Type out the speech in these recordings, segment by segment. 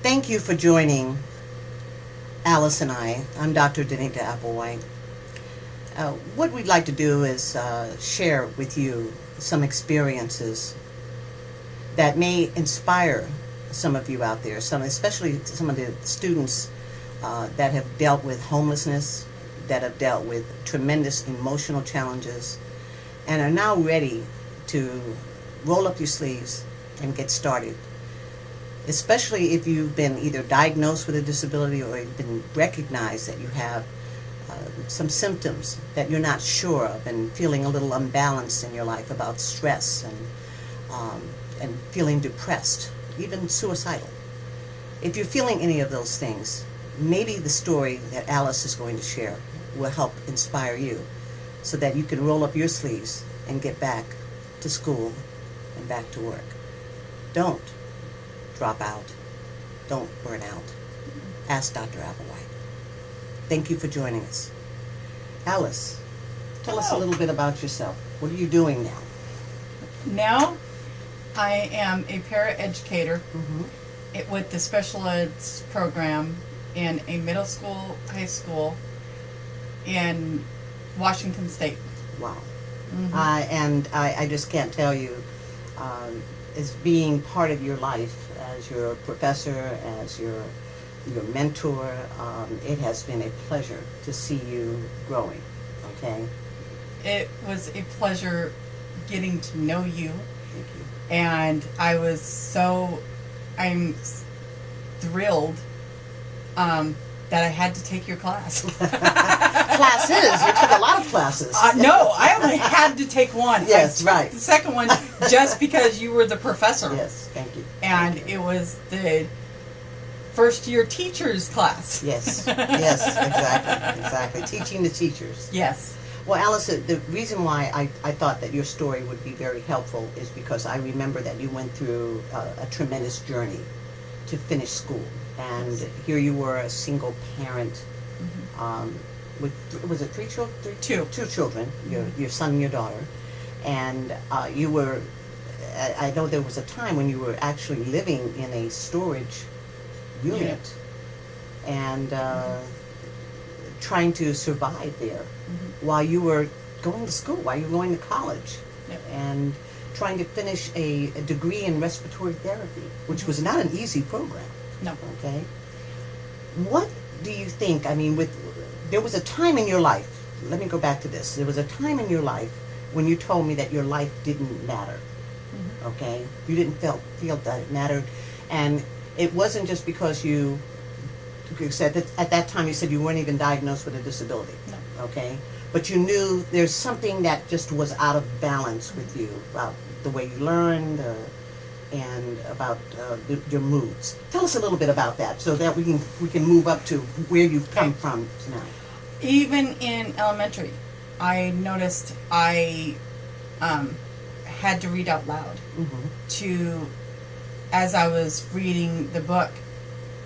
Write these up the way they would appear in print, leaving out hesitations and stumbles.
Thank you for joining Alice and I. I'm Dr. Applewhite. What we'd like to do is share with you some experiences that may inspire some of you out there, especially some of the students that have dealt with homelessness, that have dealt with tremendous emotional challenges, and are now ready to roll up your sleeves and get started. Especially if you've been either diagnosed with a disability or you've been recognized that you have some symptoms that you're not sure of, and feeling a little unbalanced in your life about stress and feeling depressed, even suicidal. If you're feeling any of those things, maybe the story that Alice is going to share will help inspire you so that you can roll up your sleeves and get back to school and back to work. Don't drop out. Don't burn out. Ask Dr. Applewhite. Thank you for joining us. Alice, tell us a little bit about yourself. What are you doing now? Now, I am a paraeducator with the special ed program in a middle school, high school in Washington State. Wow. And I just can't tell you, as being part of your life, as your professor, as your mentor, it has been a pleasure to see you growing, okay? It was a pleasure getting to know you. Thank you. And I'm thrilled that I had to take your class. Classes? You took a lot of classes. No, I only had to take one. Yes, I took right. the second one just because you were the professor. Yes, thank you. And it was the first year teachers class. Yes, exactly. Teaching the teachers. Yes. Well, Alice, the reason why I thought that your story would be very helpful is because I remember that you went through a tremendous journey to finish school. And here you were, a single parent, with, was it three children? Two. Two children, your son and your daughter. And you were, I know there was a time when you were actually living in a storage unit and trying to survive there while you were going to school, while you were going to college, and trying to finish a degree in respiratory therapy, which was not an easy program. No. Okay. What do you think, I mean, there was a time in your life, let me go back to this, there was a time in your life when you told me that your life didn't matter, okay? You didn't feel that it mattered, and it wasn't just because you said that at that time you said you weren't even diagnosed with a disability, okay? But you knew there's something that just was out of balance with you about the way you learned and about your moods. Tell us a little bit about that so that we can move up to where you've come from now. Even in elementary, I noticed I had to read out loud. As I was reading the book,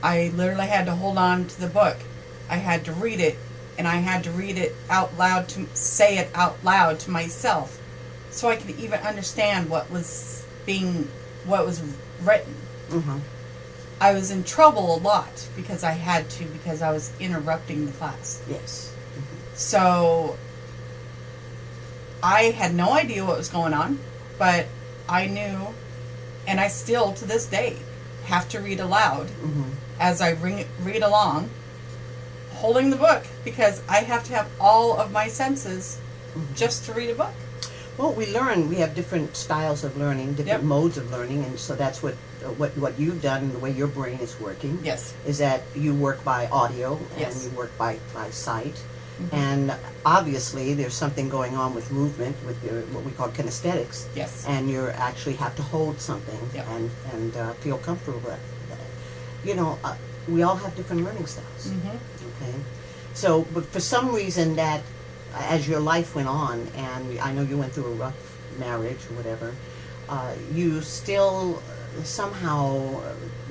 I literally had to hold on to the book. I had to read it, and I had to read it out loud, to say it out loud to myself, so I could even understand what was written. I was in trouble a lot because I was interrupting the class. Yes. So I had no idea what was going on, but I knew, and I still to this day have to read aloud as I read along, holding the book, because I have to have all of my senses just to read a book. Well, we have different styles of learning, different modes of learning, and so that's what you've done, and the way your brain is working. Yes. Is that you work by audio and you work by sight, and obviously there's something going on with movement, with your, what we call kinesthetics. Yes. And you actually have to hold something and feel comfortable with that. You know, we all have different learning styles. Okay. So, but for some reason that, as your life went on, and I know you went through a rough marriage or whatever, you still somehow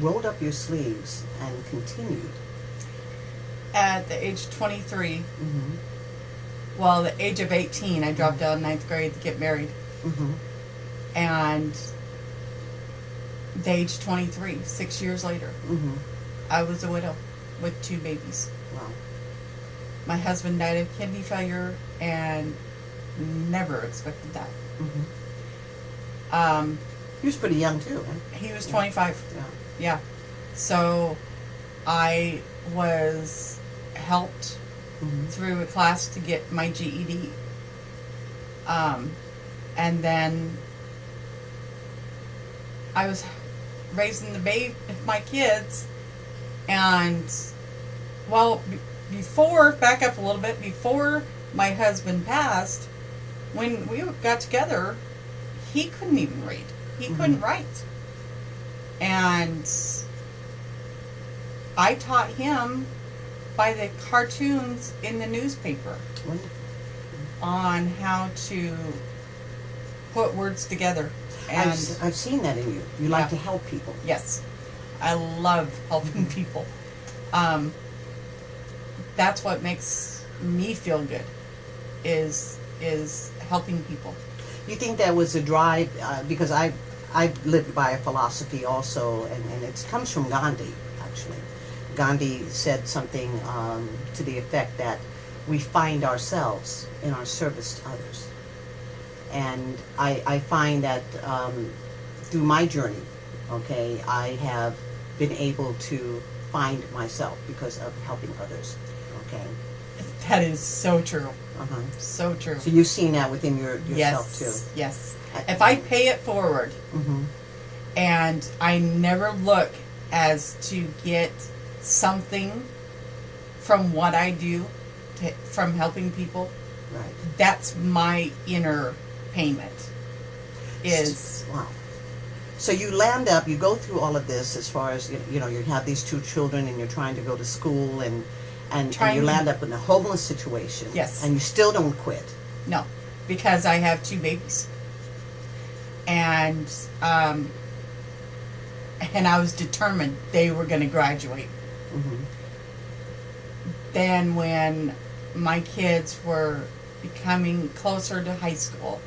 rolled up your sleeves and continued. At the age of 23, well, the age of 18, I dropped out of 9th grade to get married. And the age 23, 6 years later, I was a widow with 2 babies. Wow. My husband died of kidney failure and never expected that. Mm-hmm. He was pretty young too, right? He was 25. Yeah. Yeah. So I was helped through a class to get my GED. And then I was raising my kids, and well, back up a little bit, before my husband passed, when we got together, he couldn't even read. He couldn't write. And I taught him by the cartoons in the newspaper on how to put words together. And I've seen that in you. You like to help people. Yes. I love helping people. That's what makes me feel good, is helping people. You think that was a drive, because I lived by a philosophy also, and it comes from Gandhi, actually. Gandhi said something to the effect that we find ourselves in our service to others. And I find that through my journey, okay, I have been able to find myself because of helping others, okay? That is so true. Uh-huh. So true. So you've seen that within yourself too. Yes. If I pay it forward, and I never look as to get something from what I do, from helping people, right? That's my inner payment. Wow. So you you go through all of this as far as, you have these 2 children and you're trying to go to school and you land up in a homeless situation. Yes. And you still don't quit. No, because I have 2 babies. And I was determined they were going to graduate. Then when my kids were becoming closer to high school,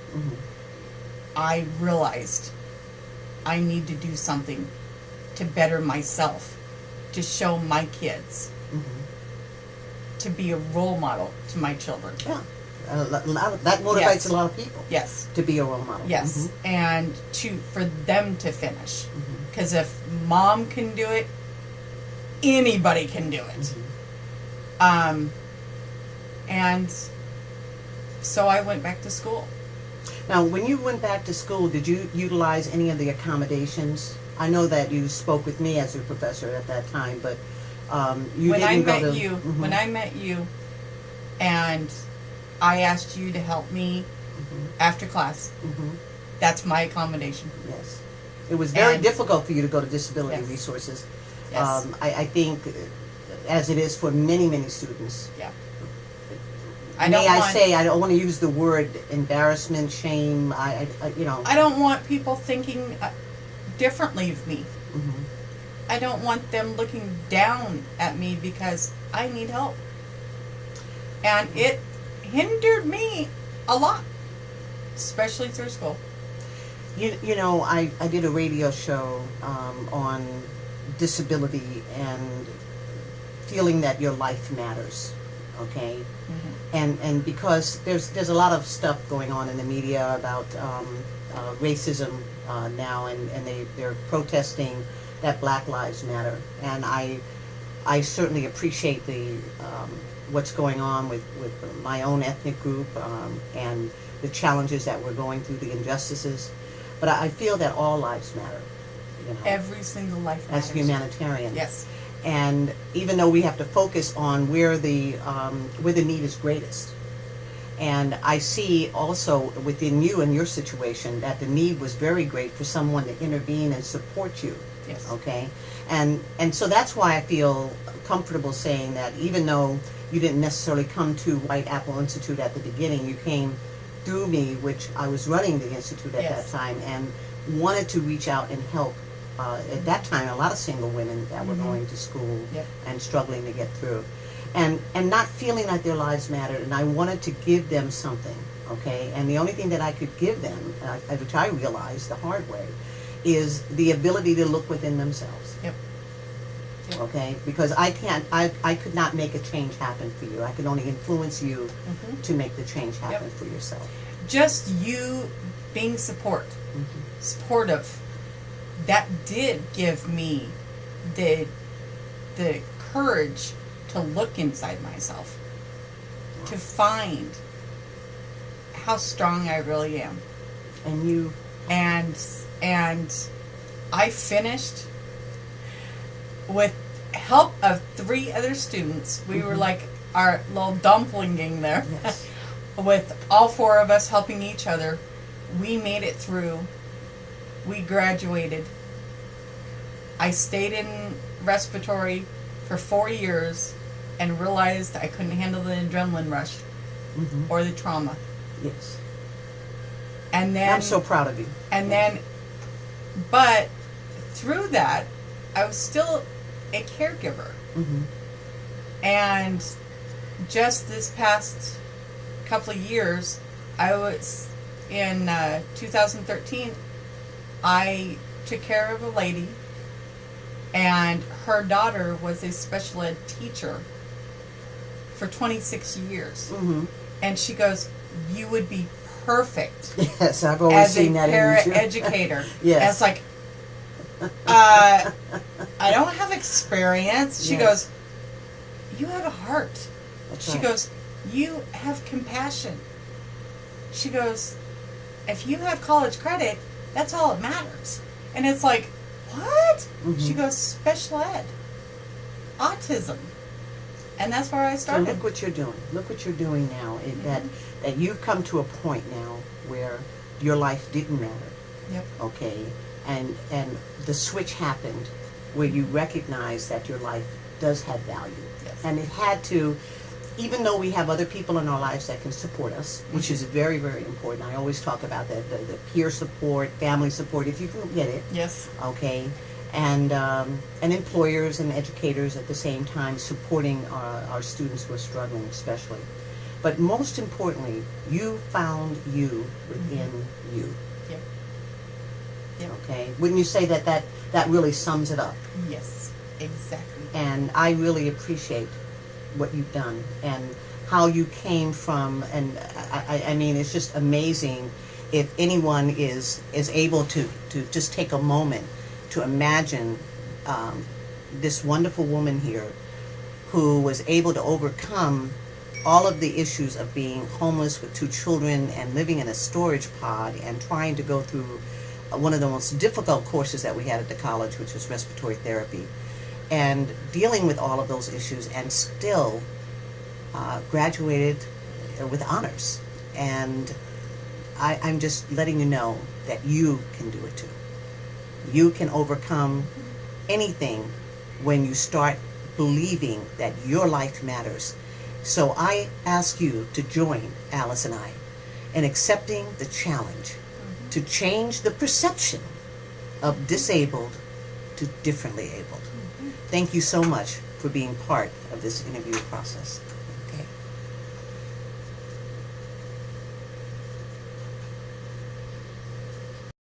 I realized I need to do something to better myself, to show my kids, to be a role model to my children. Yeah. That motivates a lot of people. Yes. To be a role model. Yes. And for them to finish. Because if mom can do it, anybody can do it. And so I went back to school. Now, when you went back to school, did you utilize any of the accommodations? I know that you spoke with me as your professor at that time, but when I met you, and I asked you to help me after class, that's my accommodation. Yes. It was very difficult for you to go to disability resources. Yes. I think, as it is for many, many students. Yeah. I don't want to use the word embarrassment, shame. I don't want people thinking differently of me. I don't want them looking down at me because I need help. And it hindered me a lot, especially through school. I did a radio show on disability and feeling that your life matters, okay? And because there's a lot of stuff going on in the media about racism now, and they're protesting that Black Lives Matter, and I certainly appreciate the what's going on with my own ethnic group and the challenges that we're going through, the injustices, but I feel that all lives matter. Every single life matters. As humanitarians. Yes. And even though we have to focus on where the need is greatest, and I see also within you and your situation that the need was very great for someone to intervene and support you. Yes. Okay, and so that's why I feel comfortable saying that even though you didn't necessarily come to White Apple Institute at the beginning, you came through me, which I was running the institute at that time, and wanted to reach out and help. At that time, a lot of single women that were going to school and struggling to get through, and not feeling like their lives mattered, and I wanted to give them something, okay? And the only thing that I could give them, which I realized the hard way, is the ability to look within themselves. Yep. Okay, because I could not make a change happen for you. I could only influence you to make the change happen for yourself. Just you being supportive, that did give me the courage to look inside myself, to find how strong I really am. And you and I finished with help of 3 other students. We were like our little dumpling gang there. Yes. With all 4 of us helping each other, we made it through. We graduated. I stayed in respiratory for 4 years and realized I couldn't handle the adrenaline rush or the trauma. Yes. And then I'm so proud of you. And then, but through that, I was still a caregiver. And just this past couple of years, I was in 2013, I took care of a lady, and her daughter was a special ed teacher for 26 years. And she goes, "You would be perfect Yes, I've always seen that as a in you. paraeducator." Yes. And it's like, I don't have experience. She goes, "You have a heart." That's She right. goes, "You have compassion." She goes, "If you have college credit, that's all that matters." And it's like, what? She goes, "Special ed, autism." And that's where I So started. look what you're doing. Look what you're doing now. That you've come to a point now where your life didn't matter. Yep. Okay, and the switch happened where you recognize that your life does have value. Yes. And it had to, even though we have other people in our lives that can support us, which is very, very important. I always talk about that, the peer support, family support, if you can get it. Yes. Okay, and employers and educators at the same time supporting our students who are struggling, especially. But most importantly, you found you within you. Yep. Yep. Okay, wouldn't you say that really sums it up? Yes. Exactly. And I really appreciate what you've done and how you came from. And I mean, it's just amazing if anyone is able to just take a moment to imagine this wonderful woman here who was able to overcome all of the issues of being homeless with 2 children and living in a storage pod and trying to go through one of the most difficult courses that we had at the college, which was respiratory therapy, and dealing with all of those issues, and still graduated with honors. And I'm just letting you know that you can do it too. You can overcome anything when you start believing that your life matters. So I ask you to join Alice and I in accepting the challenge to change the perception of disabled to differently abled. Thank you so much for being part of this interview process.